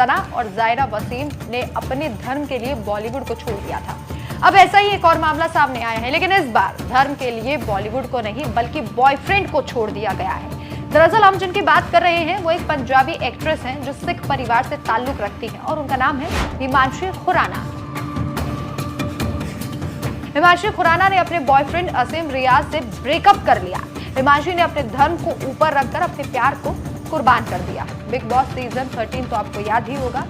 सना और जायरा वसीम ने अपने धर्म के लिए बॉलीवुड को छोड़ दिया था। अब ऐसा ही एक और मामला सामने आया है, लेकिन इस बार धर्म के लिए बॉलीवुड को नहीं बल्कि बॉयफ्रेंड को छोड़ दिया गया है। दरअसल हम जिनकी बात कर रहे हैं वो एक पंजाबी एक्ट्रेस हैं जो सिख परिवार से ताल्लुक रखती हैं और उनका नाम है हिमांशी खुराना। हिमांशी खुराना ने अपने बॉयफ्रेंड असीम रियाज से ब्रेकअप कर लिया। हिमांशी ने अपने धर्म को ऊपर रखकर अपने प्यार को कुर्बान कर दिया। बिग बॉस सीजन 13 तो आपको याद ही होगा,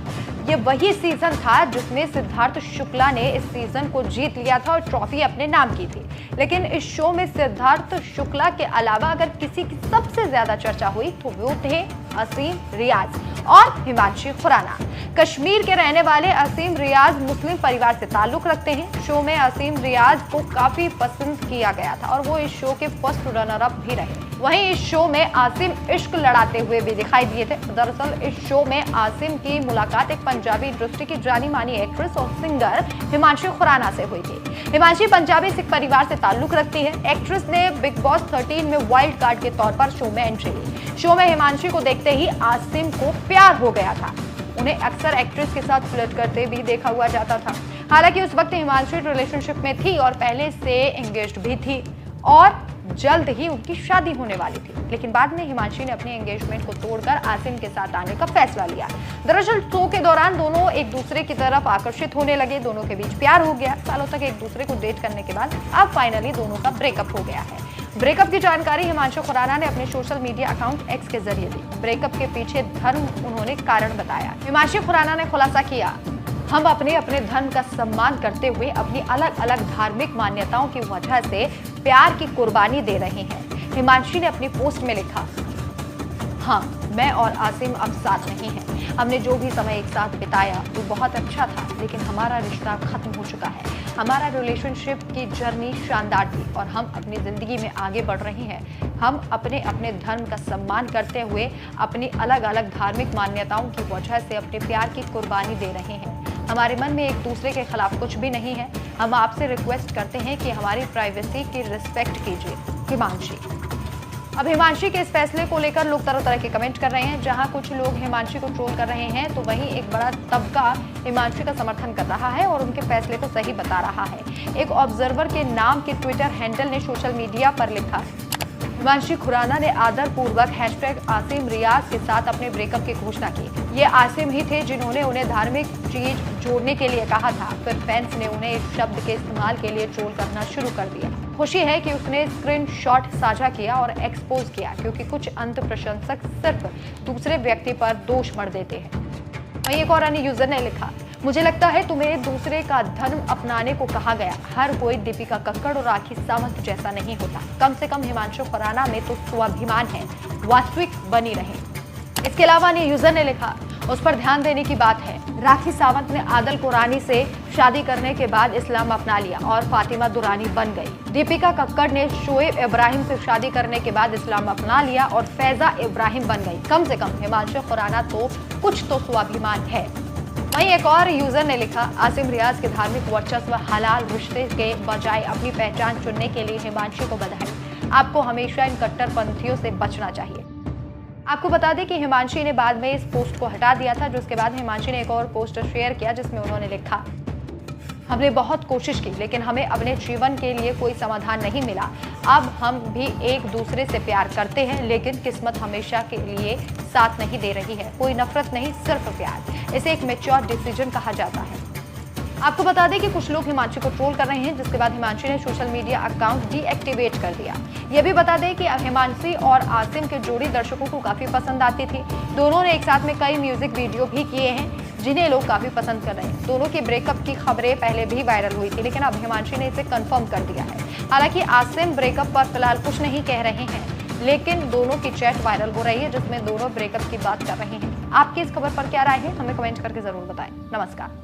ये वही सीजन था जिसमें सिद्धार्थ शुक्ला ने इस सीजन को जीत लिया था और ट्रॉफी अपने नाम की थी। लेकिन इस शो में सिद्धार्थ शुक्ला के अलावा अगर किसी की सबसे ज्यादा चर्चा हुई तो वो थे असीम रियाज और हिमांशी खुराना। कश्मीर के रहने वाले असीम रियाज मुस्लिम परिवार से ताल्लुक रखते हैं। शो में असीम रियाज को काफी पसंद किया गया था और वो इस शो के फर्स्ट रनर अप भी रहे। वहीं इस शो में आसिम इश्क लड़ाते हुए भी दिखाई दिए थे। दरअसल इस शो में आसिम की मुलाकात एक पंजाबी इंडस्ट्री की जानी मानी एक्ट्रेस और सिंगर हिमांशी खुराना से हुई थी। हिमांशी पंजाबी सिख परिवार से ताल्लुक रखती है। एक्ट्रेस ने बिग बॉस 13 में वाइल्ड कार्ड के तौर पर शो में एंट्री ली। शो में हिमांशी को देखते ही आसिम को प्यार हो गया था। उन्हें अक्सर एक्ट्रेस के साथ फ्लर्ट करते भी देखा हुआ जाता था। हालांकि उस वक्त हिमांशी रिलेशनशिप में थी और पहले से एंगेज्ड भी थी और जल्द ही उनकी शादी होने वाली थी। लेकिन बाद में हिमांशी ने अपने एंगेजमेंट को तोड़कर आसिम के साथ आने का फैसला लिया। दरअसल शो के दौरान दोनों एक दूसरे की तरफ आकर्षित होने लगे। दोनों के बीच प्यार हो गया। सालों तक एक दूसरे को डेट करने के बाद अब फाइनली दोनों का ब्रेकअप हो गया है। ब्रेकअप की जानकारी हिमांशी खुराना ने अपने सोशल मीडिया अकाउंट एक्स के जरिए दी। ब्रेकअप के पीछे धर्म उन्होंने कारण बताया। हिमांशी खुराना ने खुलासा किया, हम अपने धर्म का सम्मान करते हुए अपनी अलग अलग धार्मिक मान्यताओं की वजह से प्यार की कुर्बानी दे रहे हैं। हिमांशी ने अपनी पोस्ट में लिखा, हाँ, मैं और आसिम अब साथ नहीं हैं। हमने जो भी समय एक साथ बिताया वो बहुत अच्छा था, लेकिन हमारा रिश्ता खत्म हो चुका है। हमारा रिलेशनशिप की जर्नी शानदार थी और हम अपनी जिंदगी में आगे बढ़ रहे हैं। हम अपने धर्म का सम्मान करते हुए अपनी अलग अलग धार्मिक मान्यताओं की वजह से अपने प्यार की कुर्बानी दे रहे हैं। हमारे मन में एक दूसरे के खिलाफ कुछ भी नहीं है। हम आपसे रिक्वेस्ट करते हैं कि हमारी प्राइवेसी की रिस्पेक्ट कीजिए। हिमांशी। अब हिमांशी के इस फैसले को लेकर लोग तरह तरह के कमेंट कर रहे हैं। जहां कुछ लोग हिमांशी को ट्रोल कर रहे हैं तो वहीं एक बड़ा तबका हिमांशी का समर्थन कर रहा है और उनके फैसले को सही बता रहा है। एक ऑब्जर्वर के नाम के ट्विटर हैंडल ने सोशल मीडिया पर लिखा, हिमांशी खुराना ने आदर पूर्वक #आसिम रियाज के साथ अपने ब्रेकअप की घोषणा की। ये आसिम ही थे जिन्होंने उन्हें धार्मिक चीज जोड़ने के लिए कहा था। फिर फैंस ने उन्हें इस शब्द के इस्तेमाल के लिए ट्रोल करना शुरू कर दिया। खुशी है कि उसने स्क्रीनशॉट साझा किया और एक्सपोज किया, क्योंकि कुछ अंत प्रशंसक सिर्फ दूसरे व्यक्ति पर दोष मढ़ देते हैं। वहीं एक और अन्य यूजर ने लिखा, मुझे लगता है तुम्हें दूसरे का धर्म अपनाने को कहा गया। हर कोई दीपिका कक्कड़ और राखी सावंत जैसा नहीं होता। कम से कम हिमांशी खुराना में तो स्वाभिमान है, वास्तविक बनी रहे। इसके अलावा अन्य यूजर ने लिखा, उस पर ध्यान देने की बात है। राखी सावंत ने आदल कुरानी से शादी करने के बाद इस्लाम अपना लिया और फातिमा दुरानी बन गई। दीपिका कक्कड़ ने शोएब इब्राहिम से शादी करने के बाद इस्लाम अपना लिया और फैजा इब्राहिम बन गई। कम से कम हिमांशी खुराना तो कुछ तो स्वाभिमान है। वहीं एक और यूजर ने लिखा, आसिम रियाज के धार्मिक वर्चस्व हलाल रिश्ते के बजाय अपनी पहचान चुनने के लिए हिमांशी को बधाई। आपको हमेशा इन कट्टरपंथियों से बचना चाहिए। आपको बता दें कि हिमांशी ने बाद में इस पोस्ट को हटा दिया था, जिसके बाद हिमांशी ने एक और पोस्ट शेयर किया जिसमें उन्होंने लिखा, हमने बहुत कोशिश की लेकिन हमें अपने जीवन के लिए कोई समाधान नहीं मिला। अब हम भी एक दूसरे से प्यार करते हैं, लेकिन किस्मत हमेशा के लिए साथ नहीं दे रही है। कोई नफरत नहीं, सिर्फ प्यार। इसे एक मैच्योर डिसीजन कहा जाता है। आपको बता दें कि कुछ लोग हिमांशी को ट्रोल कर रहे हैं, जिसके बाद हिमांशी ने सोशल मीडिया अकाउंट डीएक्टिवेट कर दिया। यह भी बता दें कि हिमांशी और आसिम की जोड़ी दर्शकों को काफी पसंद आती थी। दोनों ने एक साथ में कई म्यूजिक वीडियो भी किए हैं जिन्हें लोग काफी पसंद कर रहे हैं। दोनों के ब्रेकअप की खबरें पहले भी वायरल हुई थी, लेकिन अब हिमांशी ने इसे कंफर्म कर दिया है। हालांकि आसिम ब्रेकअप पर फिलहाल कुछ नहीं कह रहे हैं, लेकिन दोनों की चैट वायरल हो रही है जिसमें दोनों ब्रेकअप की बात कर रहे हैं। आपकी इस खबर पर क्या राय है, हमें कमेंट करके जरूर बताएं। नमस्कार।